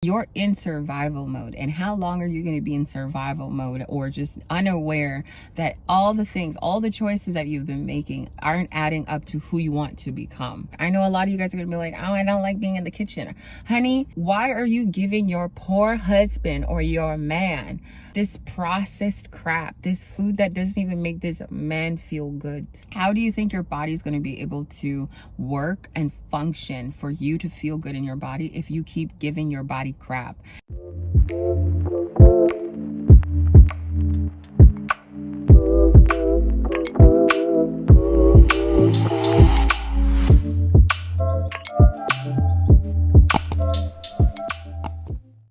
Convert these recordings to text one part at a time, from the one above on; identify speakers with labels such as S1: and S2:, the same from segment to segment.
S1: You're in survival mode. And how long are you going to be in survival mode or just unaware that all the things, all the choices that you've been making aren't adding up to who you want to become? I know a lot of you guys are going to be like, oh, I don't like being in the kitchen. Honey, why are you giving your poor husband or your man this processed crap, this food that doesn't even make this man feel good? How do you think your body's going to be able to work and function for you to feel good in your body if you keep giving your body crap?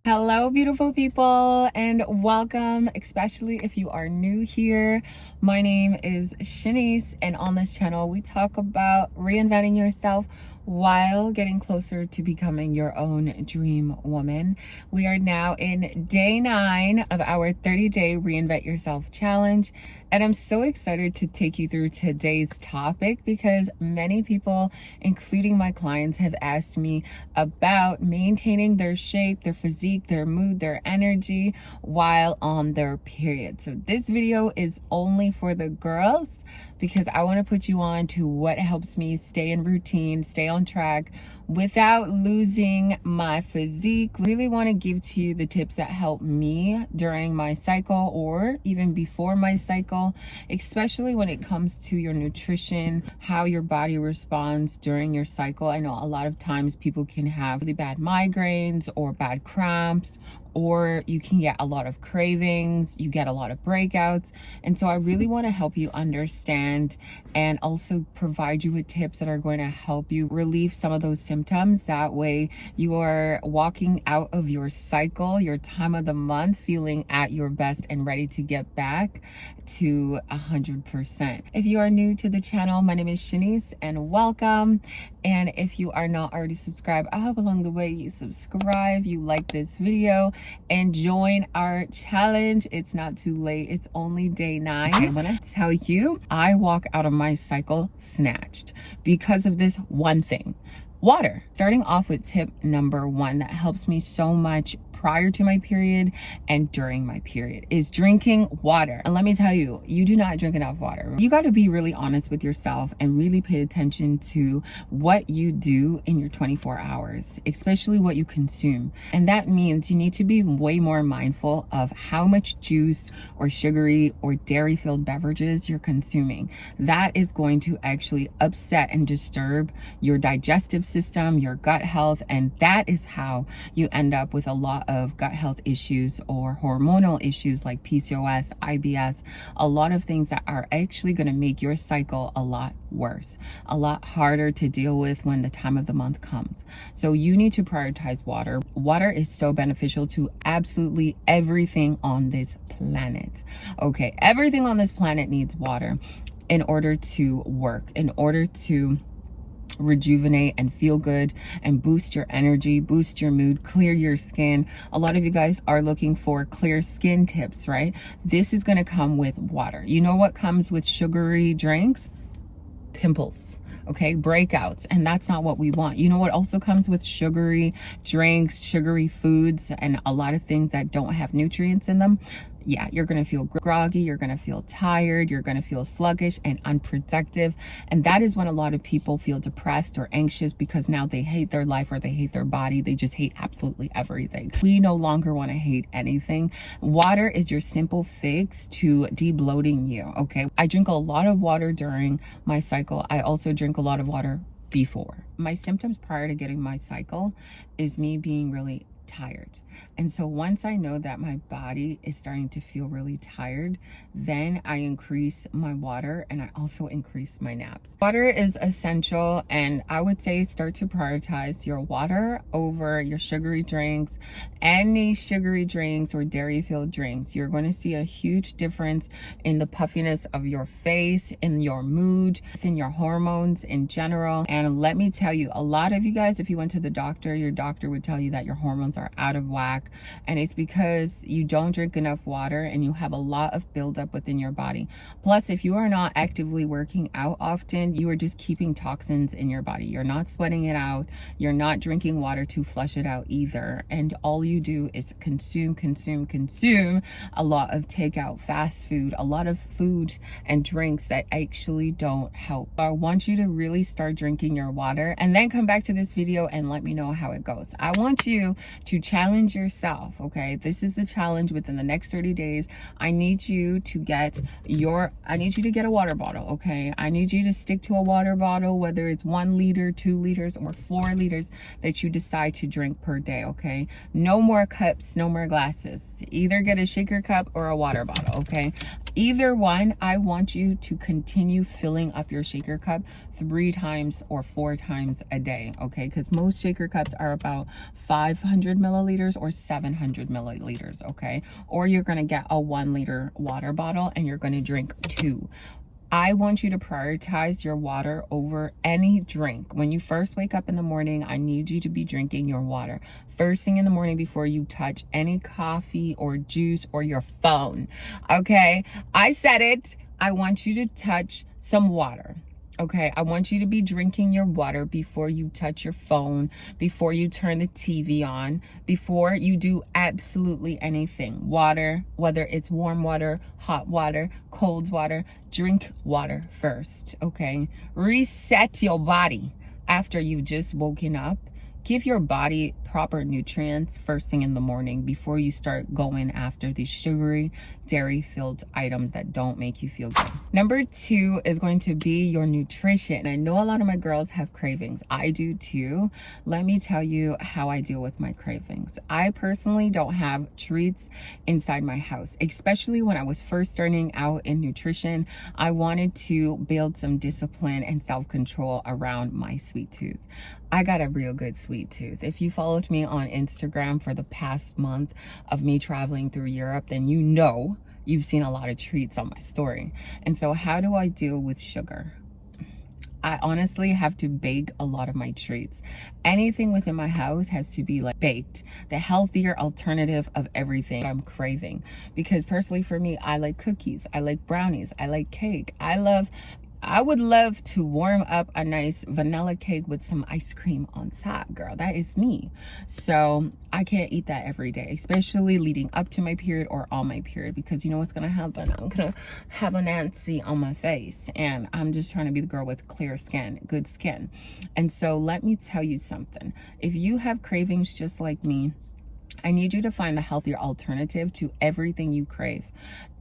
S1: Hello, beautiful people, and welcome, especially if you are new here. My name is Shanice, and on this channel, we talk about reinventing yourself while getting closer to becoming your own dream woman. We are now in day 9 of our 30-day Reinvent Yourself challenge. And I'm so excited to take you through today's topic because many people, including my clients, have asked me about maintaining their shape, their physique, their mood, their energy while on their period. So this video is only for the girls because I want to put you on to what helps me stay in routine, stay on track without losing my physique. Really want to give to you the tips that help me during my cycle or even before my cycle, especially when it comes to your nutrition, how your body responds during your cycle. I know a lot of times people can have really bad migraines or bad cramps, or you can get a lot of cravings, you get a lot of breakouts. And so I really want to help you understand and also provide you with tips that are going to help you relieve some of those symptoms. That way you are walking out of your cycle, your time of the month, feeling at your best and ready to get back to 100%. If you are new to the channel, my name is Shanice and welcome. And if you are not already subscribed, I hope along the way you subscribe, you like this video, and join our challenge. It's not too late. It's only day 9. I want to tell you, I walk out of my cycle snatched because of this one thing: water. Starting off with tip number 1 that helps me so much prior to my period and during my period is drinking water. And let me tell you, you do not drink enough water. You got to be really honest with yourself and really pay attention to what you do in your 24 hours, especially what you consume. And that means you need to be way more mindful of how much juice or sugary or dairy filled beverages you're consuming. That is going to actually upset and disturb your digestive system, your gut health, and that is how you end up with a lot of gut health issues or hormonal issues like PCOS, IBS, a lot of things that are actually going to make your cycle a lot worse, a lot harder to deal with when the time of the month comes. So you need to prioritize water. Water is so beneficial to absolutely everything on this planet. Okay, everything on this planet needs water in order to work, in order to rejuvenate and feel good and boost your energy, boost your mood, clear your skin. A lot of you guys are looking for clear skin tips, right? This is going to come with water. You know what comes with sugary drinks? Pimples. Okay, breakouts, and that's not what we want. You know what also comes with sugary drinks, sugary foods, and a lot of things that don't have nutrients in them? Yeah, you're going to feel groggy, you're going to feel tired, you're going to feel sluggish and unproductive. And that is when a lot of people feel depressed or anxious because now they hate their life or they hate their body. They just hate absolutely everything. We no longer want to hate anything. Water is your simple fix to de-bloating you, okay? I drink a lot of water during my cycle. I also drink a lot of water before. My symptoms prior to getting my cycle is me being really tired. And so once I know that my body is starting to feel really tired, then I increase my water and I also increase my naps. Water is essential, and I would say start to prioritize your water over your sugary drinks. Any sugary drinks or dairy filled drinks, you're going to see a huge difference in the puffiness of your face, in your mood, in your hormones in general. And let me tell you, a lot of you guys, if you went to the doctor, your doctor would tell you that your hormones are are out of whack, and it's because you don't drink enough water and you have a lot of buildup within your body. Plus, if you are not actively working out often, you are just keeping toxins in your body. You're not sweating it out. You're not drinking water to flush it out either. And all you do is consume a lot of takeout, fast food, a lot of food and drinks that actually don't help. I want you to really start drinking your water, and then come back to this video and let me know how it goes. I want you to challenge yourself, okay? This is the challenge. Within the next 30 days, I need you to get a water bottle, okay? I need you to stick to a water bottle, whether it's 1 liter, 2 liters, or 4 liters that you decide to drink per day, okay? No more cups, no more glasses. Either get a shaker cup or a water bottle, okay? Either one. I want you to continue filling up your shaker cup 3 times or 4 times a day, okay? Because most shaker cups are about 500 milliliters or 700 milliliters, okay? Or you're gonna get a 1 liter water bottle and you're gonna drink 2. I want you to prioritize your water over any drink. When you first wake up in the morning, I need you to be drinking your water first thing in the morning before you touch any coffee or juice or your phone, okay? I said it. I want you to touch some water. Okay, I want you to be drinking your water before you touch your phone, before you turn the TV on, before you do absolutely anything. Water, whether it's warm water, hot water, cold water, drink water first, okay? Reset your body after you've just woken up. Give your body proper nutrients first thing in the morning before you start going after these sugary, dairy-filled items that don't make you feel good. Number 2 is going to be your nutrition. I know a lot of my girls have cravings. I do too. Let me tell you how I deal with my cravings. I personally don't have treats inside my house, especially when I was first starting out in nutrition. I wanted to build some discipline and self-control around my sweet tooth. I got a real good sweet tooth. If you followed me on Instagram for the past month of me traveling through Europe, then you know you've seen a lot of treats on my story. And so how do I deal with sugar? I honestly have to bake a lot of my treats. Anything within my house has to be like baked, the healthier alternative of everything I'm craving. Because personally for me, I like cookies, I like brownies, I like cake. I would love to warm up a nice vanilla cake with some ice cream on top, girl. That is me. So I can't eat that every day, especially leading up to my period or on my period, because you know what's gonna happen? I'm gonna have a Nancy on my face, and I'm just trying to be the girl with clear skin, good skin. And so let me tell you something. If you have cravings just like me, I need you to find the healthier alternative to everything you crave.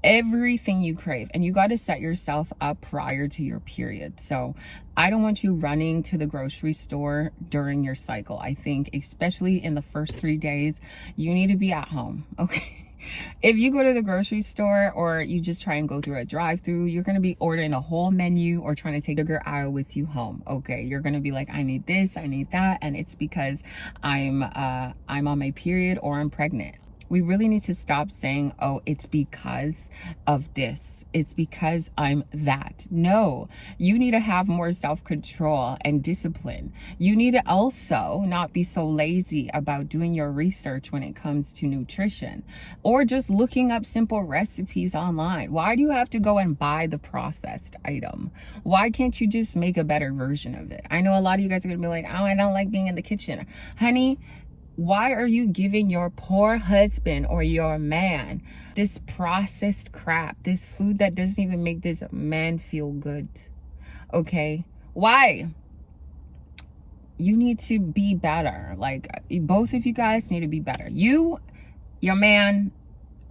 S1: Everything you crave. And you got to set yourself up prior to your period. So I don't want you running to the grocery store during your cycle. I think especially in the first 3 days, you need to be at home, okay? If you go to the grocery store or you just try and go through a drive-through, you're going to be ordering the whole menu or trying to take the sugar aisle with you home, okay? You're going to be like, I need this, I need that, and it's because I'm on my period or I'm pregnant. We really need to stop saying, oh, it's because of this. It's because I'm that. No, you need to have more self-control and discipline. You need to also not be so lazy about doing your research when it comes to nutrition or just looking up simple recipes online. Why do you have to go and buy the processed item? Why can't you just make a better version of it? I know a lot of you guys are going to be like, oh, I don't like being in the kitchen. Honey, why are you giving your poor husband or your man this processed crap, this food that doesn't even make this man feel good? Okay? Why? You need to be better. Like, both of you guys need to be better. You, your man,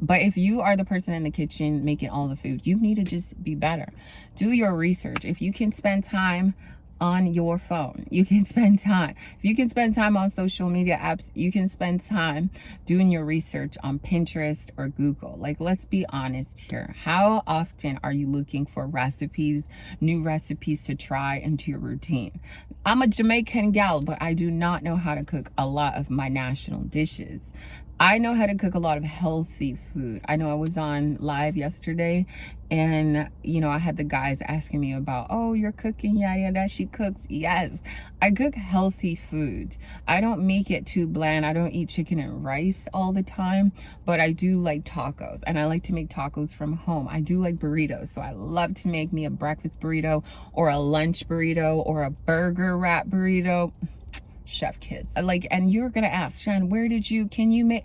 S1: but if you are the person in the kitchen making all the food, you need to just be better. Do your research. If you can spend time on your phone, you can spend time. If you can spend time on social media apps, you can spend time doing your research on Pinterest or Google. Like, let's be honest here. How often are you looking for recipes, new recipes to try into your routine? I'm a Jamaican gal, but I do not know how to cook a lot of my national dishes. I know how to cook a lot of healthy food. I know I was on live yesterday And you know, I had the guys asking me about, oh, you're cooking, yeah, that she cooks. Yes, I cook healthy food. I don't make it too bland. I don't eat chicken and rice all the time, but I do like tacos, and I like to make tacos from home. I do like burritos, so I love to make me a breakfast burrito or a lunch burrito or a burger wrap burrito. Chef kids. Like, and you're gonna ask, Shen, can you make,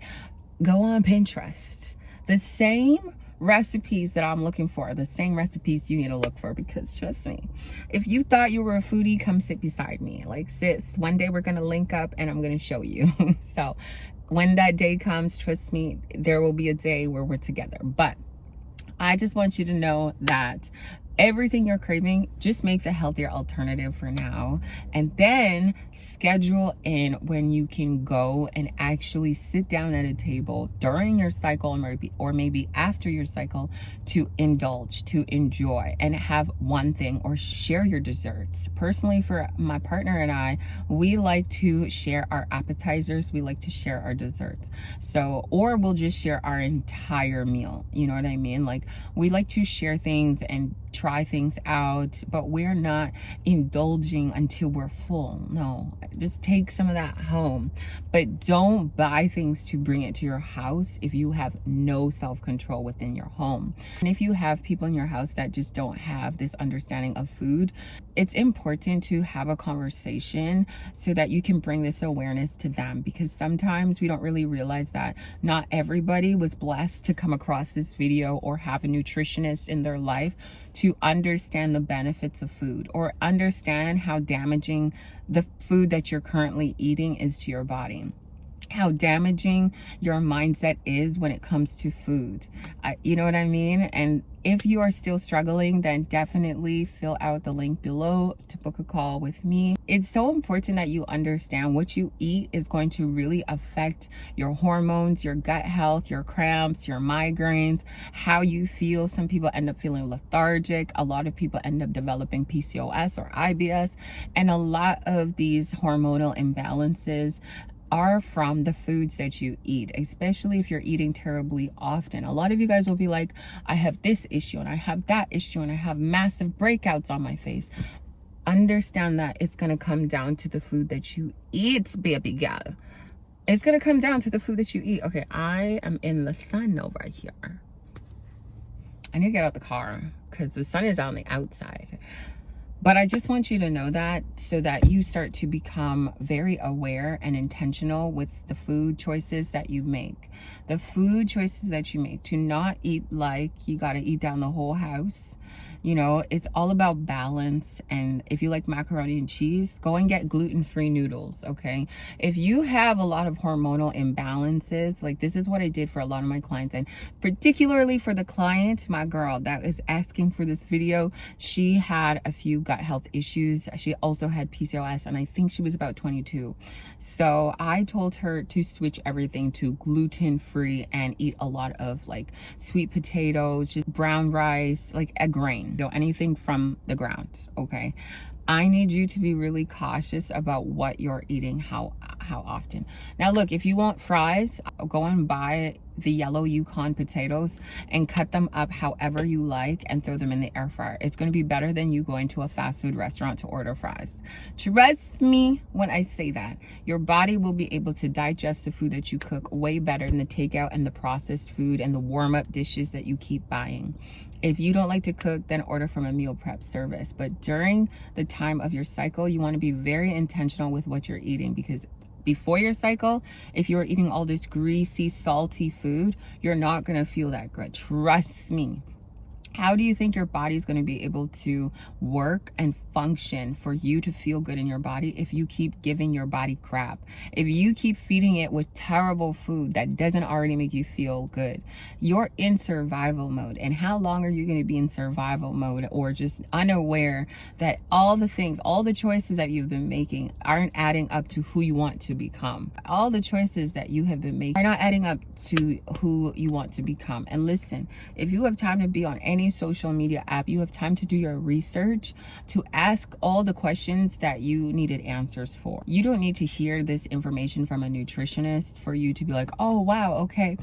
S1: go on Pinterest. The same recipes that I'm looking for, the same recipes you need to look for, because trust me, if you thought you were a foodie, come sit beside me. Like, sis, one day we're gonna link up and I'm gonna show you. So when that day comes, trust me, there will be a day where we're together. But I just want you to know that everything you're craving, just make the healthier alternative for now, and then schedule in when you can go and actually sit down at a table during your cycle, or maybe after your cycle, to indulge, to enjoy, and have one thing, or share your desserts. Personally, for my partner and I, we like to share our appetizers, we like to share our desserts. So, or we'll just share our entire meal, you know what I mean? Like, we like to share things and try things out, but we're not indulging until we're full. No, just take some of that home, but don't buy things to bring it to your house if you have no self-control within your home. And if you have people in your house that just don't have this understanding of food, it's important to have a conversation so that you can bring this awareness to them, because sometimes we don't really realize that not everybody was blessed to come across this video or have a nutritionist in their life to understand the benefits of food, or understand how damaging the food that you're currently eating is to your body, how damaging your mindset is when it comes to food. You know what I mean? And if you are still struggling, then definitely fill out the link below to book a call with me. It's so important that you understand what you eat is going to really affect your hormones, your gut health, your cramps, your migraines, how you feel. Some people end up feeling lethargic. A lot of people end up developing PCOS or IBS. And a lot of these hormonal imbalances are from the foods that you eat, especially if you're eating terribly often. A lot of you guys will be like, I have this issue and I have that issue and I have massive breakouts on my face. Understand that it's going to come down to the food that you eat, baby girl. It's going to come down to the food that you eat. Okay, I am in the sun over here. I need to get out the car because the sun is on the outside. But I just want you to know that, so that you start to become very aware and intentional with the food choices that you make. The food choices that you make. To not eat like you got to eat down the whole house. You know, it's all about balance. And if you like macaroni and cheese, go and get gluten-free noodles, okay? If you have a lot of hormonal imbalances, like this is what I did for a lot of my clients, and particularly for the client, my girl that is asking for this video, she had a few gut health issues. She also had PCOS, and I think she was about 22. So I told her to switch everything to gluten-free and eat a lot of like sweet potatoes, just brown rice, like a grain. Anything from the ground, okay? I need you to be really cautious about what you're eating, how often. Now look, if you want fries, go and buy the yellow Yukon potatoes and cut them up however you like and throw them in the air fryer. It's going to be better than you going to a fast food restaurant to order fries. Trust me when I say that. Your body will be able to digest the food that you cook way better than the takeout and the processed food and the warm-up dishes that you keep buying. If you don't like to cook, then order from a meal prep service. But during the time of your cycle, you want to be very intentional with what you're eating, because before your cycle, if you're eating all this greasy, salty food, you're not going to feel that good. Trust me. How do you think your body's going to be able to work and function for you to feel good in your body if you keep giving your body crap? If you keep feeding it with terrible food that doesn't already make you feel good, you're in survival mode. And how long are you going to be in survival mode, or just unaware that all the things, all the choices that you've been making aren't adding up to who you want to become? All the choices that you have been making are not adding up to who you want to become. And listen, if you have time to be on any social media app, you have time to do your research, to ask all the questions that you needed answers for. You don't need to hear this information from a nutritionist for you to be like, oh wow, okay.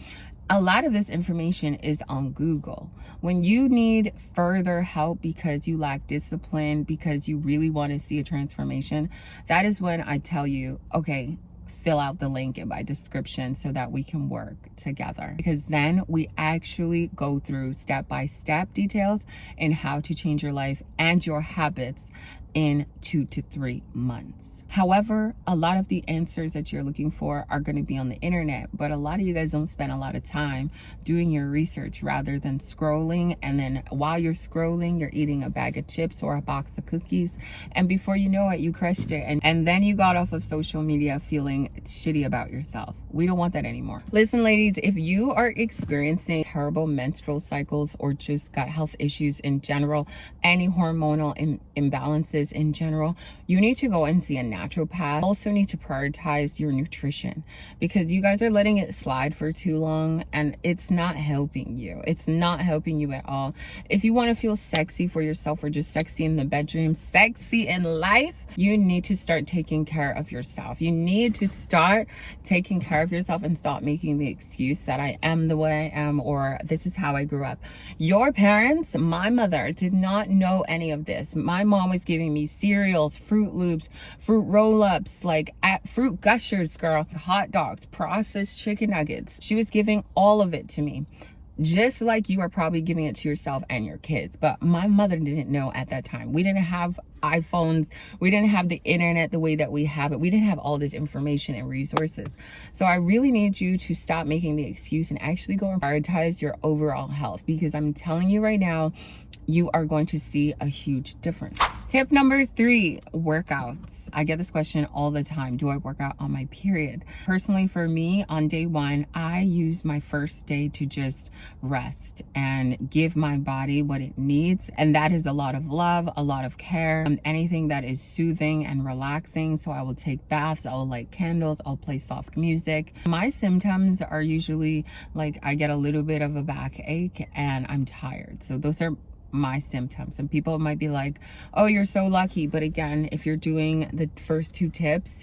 S1: A lot of this information is on Google. When you need further help because you lack discipline, because you really want to see a transformation, that is when I tell you, okay, fill out the link in my description so that we can work together, because then we actually go through step-by-step details in how to change your life and your habits in 2 to 3 months. However, a lot of the answers that you're looking for are going to be on the internet, but a lot of you guys don't spend a lot of time doing your research rather than scrolling. And then while you're scrolling, you're eating a bag of chips or a box of cookies. And before you know it, you crushed it. And then you got off of social media feeling shitty about yourself. We don't want that anymore. Listen, ladies, if you are experiencing terrible menstrual cycles or just gut health issues in general, any hormonal imbalances in general, you need to go and see a naturopath. Also need to prioritize your nutrition, because you guys are letting it slide for too long and it's not helping you. It's not helping you at all. If you want to feel sexy for yourself, or just sexy in the bedroom, sexy in life, you need to start taking care of yourself. You need to start taking care of yourself and stop making the excuse that I am the way I am, or this is how I grew up. Your parents, my mother, did not know any of this. My mom was giving me cereals, Fruit Loops, fruit roll-ups, like fruit gushers, girl, hot dogs, processed chicken nuggets. She was giving all of it to me, just like you are probably giving it to yourself and your kids. But my mother didn't know at that time. We didn't have iPhones. We didn't have the internet the way that we have it. We didn't have all this information and resources. So I really need you to stop making the excuse and actually go and prioritize your overall health, because I'm telling you right now, you are going to see a huge difference. Tip number 3, workouts. I get this question all the time. Do I work out on my period? Personally, for me, on day 1, I use my first day to just rest and give my body what it needs. And that is a lot of love, a lot of care, anything that is soothing and relaxing. So I will take baths, I'll light candles, I'll play soft music. My symptoms are usually like I get a little bit of a backache and I'm tired. So those are my symptoms. And people might be like, oh, you're so lucky. But again, if you're doing the first 2 tips,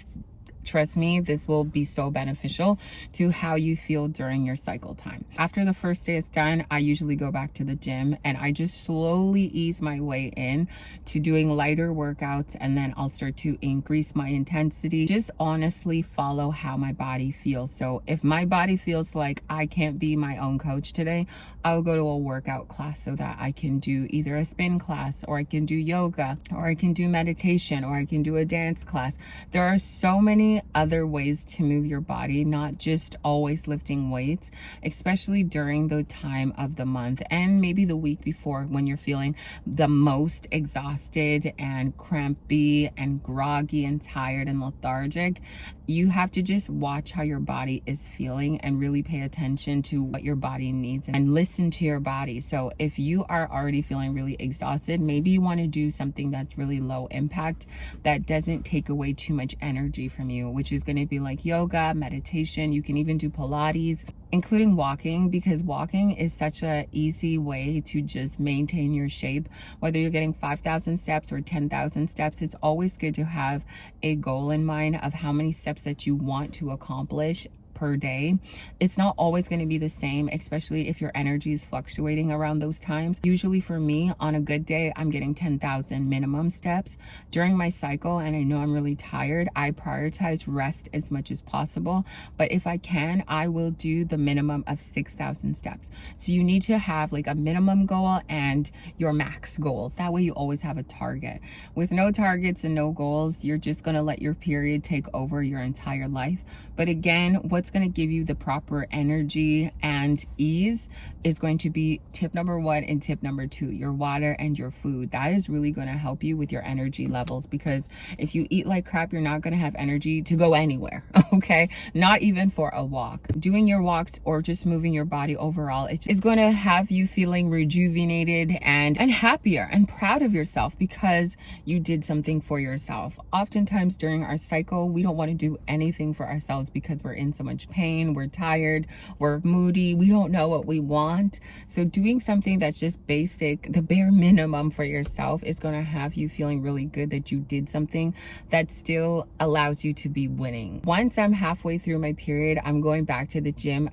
S1: trust me, this will be so beneficial to how you feel during your cycle time. After the first day is done, I usually go back to the gym and I just slowly ease my way in to doing lighter workouts, and then I'll start to increase my intensity. Just honestly follow how my body feels. So if my body feels like I can't be my own coach today, I'll go to a workout class so that I can do either a spin class, or I can do yoga, or I can do meditation, or I can do a dance class. There are so many other ways to move your body, not just always lifting weights, especially during the time of the month and maybe the week before, when you're feeling the most exhausted and crampy and groggy and tired and lethargic. You have to just watch how your body is feeling and really pay attention to what your body needs and listen to your body. So if you are already feeling really exhausted, maybe you want to do something that's really low impact, that doesn't take away too much energy from you, which is going to be like yoga, meditation. You can even do Pilates, including walking, because walking is such a easy way to just maintain your shape. Whether you're getting 5,000 steps or 10,000 steps, it's always good to have a goal in mind of how many steps that you want to accomplish per day. It's not always going to be the same, especially if your energy is fluctuating around those times. Usually for me, on a good day, I'm getting 10,000 minimum steps. During my cycle, and I know I'm really tired, I prioritize rest as much as possible. But if I can, I will do the minimum of 6,000 steps. So you need to have like a minimum goal and your max goals. That way you always have a target. With no targets and no goals, you're just going to let your period take over your entire life. But again, what's going to give you the proper energy and ease is going to be tip number 1 and tip number 2, your water and your food. That is really going to help you with your energy levels, because if you eat like crap, you're not going to have energy to go anywhere. Okay, not even for a walk. Doing your walks or just moving your body overall, it's going to have you feeling rejuvenated and happier and proud of yourself because you did something for yourself. Oftentimes during our cycle, we don't want to do anything for ourselves because we're in so much pain, we're tired, we're moody, we don't know what we want. So doing something that's just basic, the bare minimum for yourself, is going to have you feeling really good that you did something that still allows you to be winning. Once I'm halfway through my period, I'm going back to the gym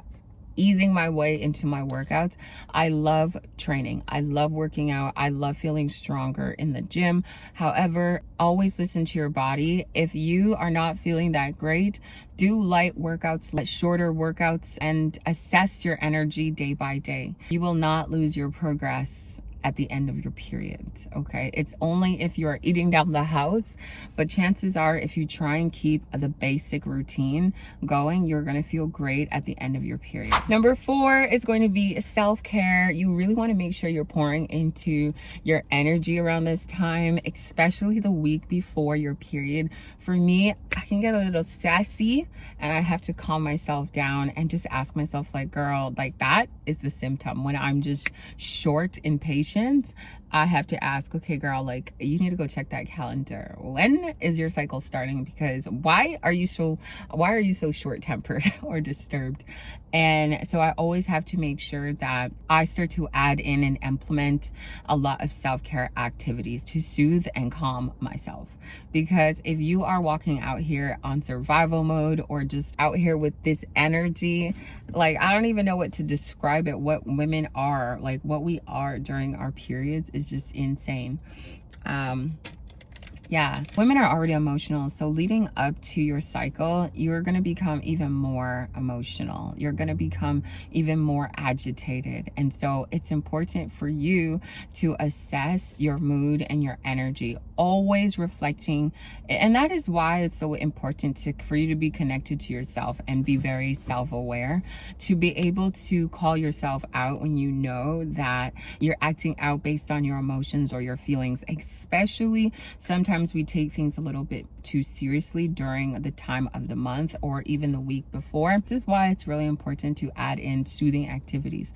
S1: easing my way into my workouts. I love training. I love working out. I love feeling stronger in the gym. However, always listen to your body. If you are not feeling that great, do light workouts, shorter workouts, and assess your energy day by day. You will not lose your progress at the end of your period, okay? It's only if you're eating down the house, but chances are if you try and keep the basic routine going, you're gonna feel great at the end of your period. Number 4 is going to be self-care. You really wanna make sure you're pouring into your energy around this time, especially the week before your period. For me, I can get a little sassy and I have to calm myself down and just ask myself, like, girl, like, that is the symptom. When I'm just short in patience, I have to ask, okay, girl, like, you need to go check that calendar. When is your cycle starting? Because why are you so short-tempered or disturbed? And so I always have to make sure that I start to add in and implement a lot of self-care activities to soothe and calm myself. Because if you are walking out here on survival mode or just out here with this energy, like, I don't even know what to describe it, what women are, like, what we are during our periods is just insane. Yeah, women are already emotional, so leading up to your cycle, you're going to become even more emotional. You're going to become even more agitated. And so it's important for you to assess your mood and your energy, always reflecting. And that is why it's so important for you to be connected to yourself and be very self-aware, to be able to call yourself out when you know that you're acting out based on your emotions or your feelings. Especially sometimes we take things a little bit too seriously during the time of the month or even the week before. This is why it's really important to add in soothing activities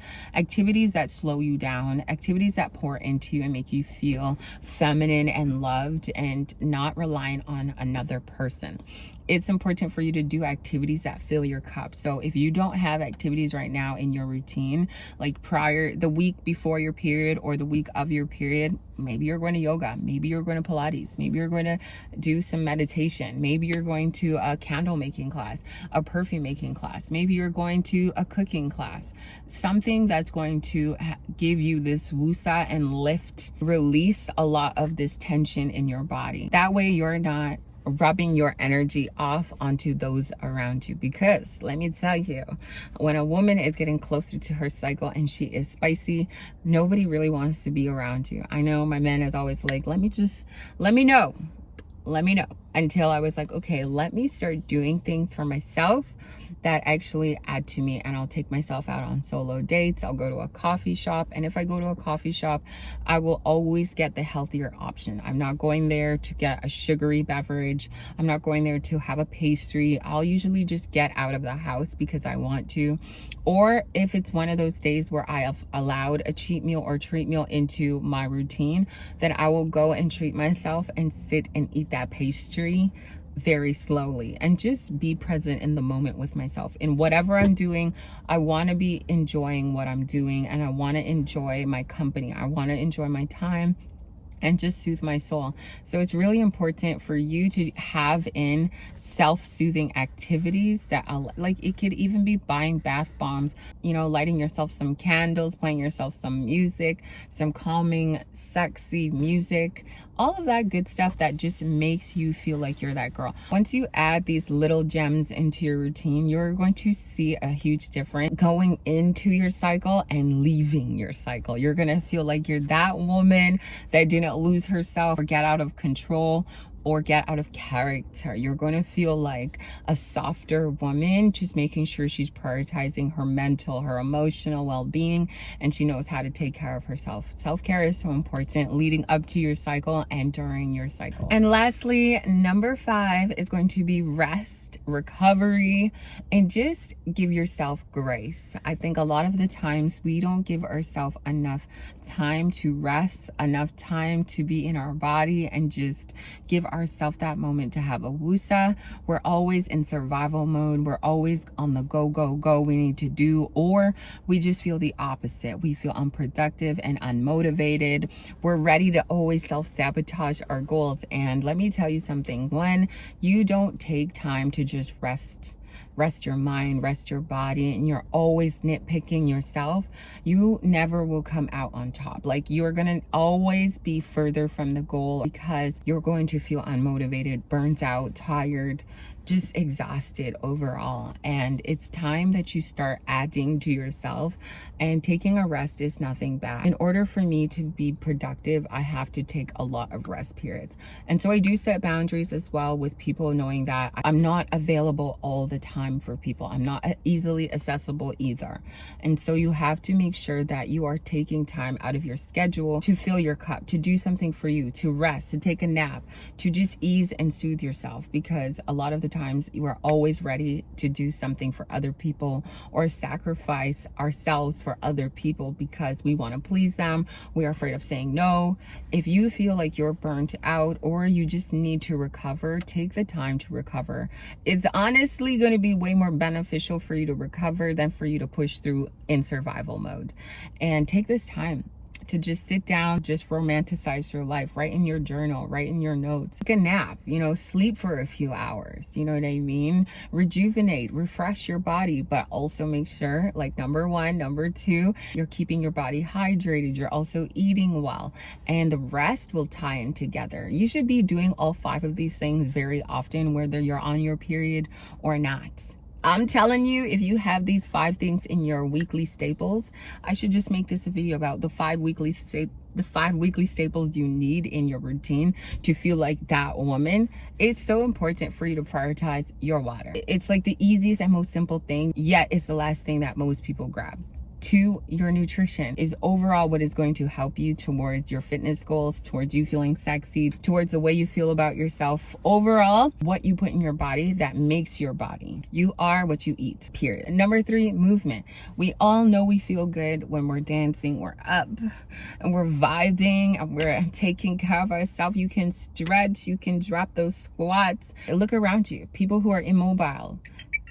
S1: that slow you down, activities that pour into you and make you feel feminine and loved and not reliant on another person. It's important for you to do activities that fill your cup. So if you don't have activities right now in your routine, like the week before your period or the week of your period, maybe you're going to yoga, maybe you're going to Pilates, maybe you're going to do some meditation, maybe you're going to a candle making class, a perfume making class, maybe you're going to a cooking class, something that's going to give you this wusa and release a lot of this tension in your body. That way you're not rubbing your energy off onto those around you. Because let me tell you, when a woman is getting closer to her cycle and she is spicy, nobody really wants to be around you. I know my man is always like, let me know, until I was like, okay, let me start doing things for myself that actually add to me. And I'll take myself out on solo dates. I'll go to a coffee shop. And if I go to a coffee shop, I will always get the healthier option. I'm not going there to get a sugary beverage. I'm not going there to have a pastry. I'll usually just get out of the house because I want to. Or if it's one of those days where I have allowed a cheat meal or treat meal into my routine, then I will go and treat myself and sit and eat that pastry very slowly and just be present in the moment with myself. In whatever I'm doing, I want to be enjoying what I'm doing and I want to enjoy my company. I want to enjoy my time and just soothe my soul. So it's really important for you to have in self-soothing activities that like, it could even be buying bath bombs, you know, lighting yourself some candles, playing yourself some music, some calming, sexy music, all of that good stuff that just makes you feel like you're that girl. Once you add these little gems into your routine, you're going to see a huge difference going into your cycle and leaving your cycle. You're going to feel like you're that woman that didn't lose herself or get out of control or get out of character. You're going to feel like a softer woman, just making sure she's prioritizing her mental, her emotional well-being, and she knows how to take care of herself. Self-care is so important leading up to your cycle and during your cycle. And lastly, number 5 is going to be rest, recovery, and just give yourself grace. I think a lot of the times we don't give ourselves enough time to rest, enough time to be in our body and just give ourselves that moment to have a wusa. We're always in survival mode. We're always on the go, go, go. We need to do, or we just feel the opposite. We feel unproductive and unmotivated. We're ready to always self-sabotage our goals. And let me tell you something, when you don't take time to just rest, rest your mind, rest your body, and you're always nitpicking yourself, you never will come out on top. Like, you're gonna always be further from the goal because you're going to feel unmotivated, burnt out, tired, just exhausted overall. And it's time that you start adding to yourself, and taking a rest is nothing bad. In order for me to be productive, I have to take a lot of rest periods. And so I do set boundaries as well with people, knowing that I'm not available all the time for people. I'm not easily accessible either. And so you have to make sure that you are taking time out of your schedule to fill your cup, to do something for you, to rest, to take a nap, to just ease and soothe yourself, because a lot of the times we're always ready to do something for other people or sacrifice ourselves for other people because we want to please them. We are afraid of saying no. If you feel like you're burnt out or you just need to recover, take the time to recover. It's honestly going to be way more beneficial for you to recover than for you to push through in survival mode. And take this time to just sit down, just romanticize your life, write in your journal, write in your notes, take a nap, you know, sleep for a few hours, you know what I mean? Rejuvenate, refresh your body, but also make sure, like, number one, number two, you're keeping your body hydrated, you're also eating well, and the rest will tie in together. You should be doing all 5 of these things very often, whether you're on your period or not. I'm telling you, if you have these 5 things in your weekly staples, I should just make this a video about the 5 weekly staples you need in your routine to feel like that woman. It's so important for you to prioritize your water. It's like the easiest and most simple thing, yet it's the last thing that most people grab. 2, your nutrition is overall what is going to help you towards your fitness goals, towards you feeling sexy, towards the way you feel about yourself. Overall, what you put in your body that makes your body. You are what you eat, period. Number 3, movement. We all know we feel good when we're dancing, we're up, and we're vibing, and we're taking care of ourselves. You can stretch, you can drop those squats. Look around you. People who are immobile,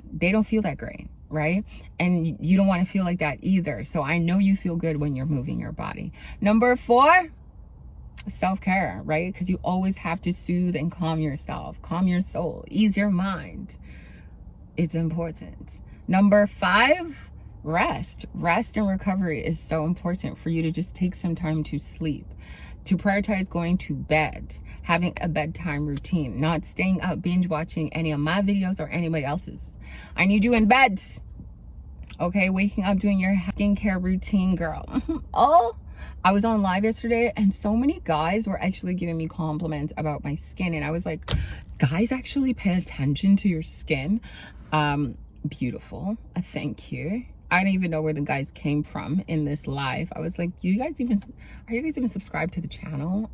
S1: they don't feel that great, right? And you don't want to feel like that either. So I know you feel good when you're moving your body. Number 4, self-care, right? Because you always have to soothe and calm yourself, calm your soul, ease your mind. It's important. Number 5, rest. Rest and recovery is so important for you to just take some time to sleep, to prioritize going to bed, having a bedtime routine, not staying up binge watching any of my videos or anybody else's. I need you in bed. Okay, waking up, doing your skincare routine, girl. Oh, I was on live yesterday and so many guys were actually giving me compliments about my skin, and I was like, guys actually pay attention to your skin. Beautiful. Thank you. I don't even know where the guys came from in this live. I was like, are you guys even subscribed to the channel?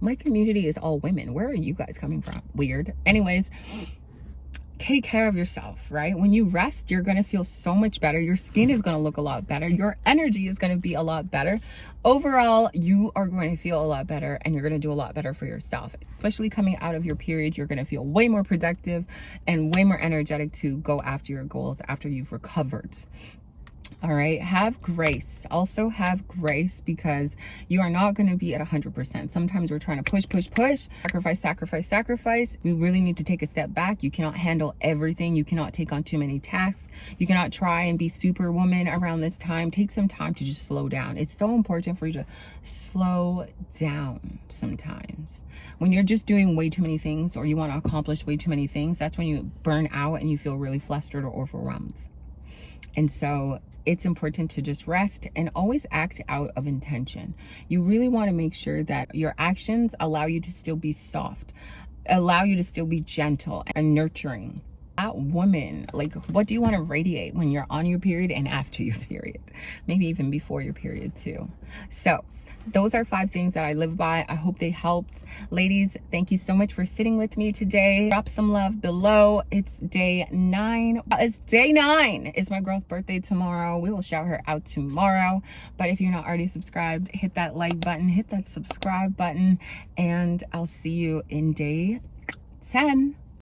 S1: My community is all women. Where are you guys coming from? Weird. Anyways, take care of yourself, right? When you rest, you're going to feel so much better. Your skin is going to look a lot better. Your energy is going to be a lot better. Overall, you are going to feel a lot better, and you're going to do a lot better for yourself. Especially coming out of your period, you're going to feel way more productive and way more energetic to go after your goals after you've recovered. All right, have grace. Also have grace, because you are not going to be at 100%. Sometimes we're trying to push, sacrifice. We really need to take a step back. You cannot handle everything. You cannot take on too many tasks. You cannot try and be superwoman around this time. Take some time to just slow down. It's so important for you to slow down sometimes. When you're just doing way too many things, or you want to accomplish way too many things, that's when you burn out and you feel really flustered or overwhelmed. And so it's important to just rest and always act out of intention. You really want to make sure that your actions allow you to still be soft, allow you to still be gentle and nurturing. That woman, like, what do you want to radiate when you're on your period and after your period? Maybe even before your period too. So those are 5 things that I live by. I hope they helped. Ladies, thank you so much for sitting with me today. Drop some love below. It's day 9. It's day 9. It's my girl's birthday tomorrow. We will shout her out tomorrow. But if you're not already subscribed, hit that like button, hit that subscribe button, and I'll see you in day 10.